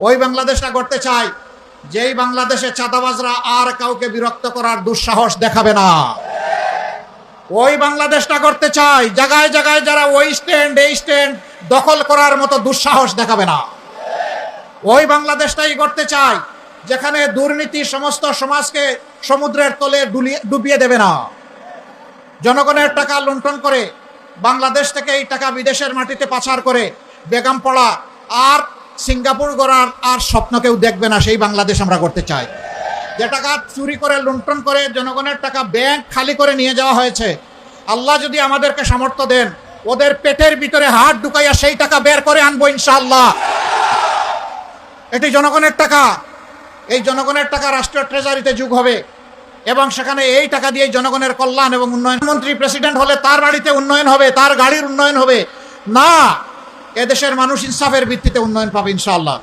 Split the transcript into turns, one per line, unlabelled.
ওই বাংলাদেশটা করতে চাই যেই বাংলাদেশে চাঁদাবাজরা আর কাউকে বিরক্ত করার দুঃসাহস দেখাবে না। ওই বাংলাদেশটা করতে চাই জায়গায় জায়গায় যারা ওই স্ট্যান্ড এই স্ট্যান্ড দখল করার মতো দুঃসাহস দেখাবে না। ওই বাংলাদেশটাই করতে চাই যেখানে দুর্নীতি সমস্ত সমাজকে সমুদ্রের তলে ডুবিয়ে দেবে না। জনগণের টাকা লুণ্ঠন করে বাংলাদেশ থেকে এই টাকা বিদেশের মাটিতে পাচার করে বেগম পড়া আর সিঙ্গাপুর গড়ার আর স্বপ্ন কেউ দেখবে না। সেই বাংলাদেশ আমরা করতে চাই। যে টাকা চুরি করে লুণ্ঠন করে জনগণের টাকা ব্যাংক খালি করে নিয়ে যাওয়া হয়েছে, আল্লাহ যদি আমাদেরকে সামর্থ্য দেন ওদের পেটের ভিতরে হাত ঢুকাইয়া সেই টাকা বের করে আনবো ইনশাআল্লাহ। এটি জনগণের টাকা। এই জনগণের টাকা রাষ্ট্রীয় ট্রেজারিতে যোগ হবে এবং সেখানে এই টাকা দিয়ে জনগণের কল্যাণ এবং উন্নয়ন। মন্ত্রী প্রেসিডেন্ট হলে তার বাড়িতে উন্নয়ন হবে, তার গাড়ির উন্নয়ন হবে না। এদেশের মানুষ ইনসাফের ভিত্তিতে উন্নয়ন পাবে ইনশাআল্লাহ।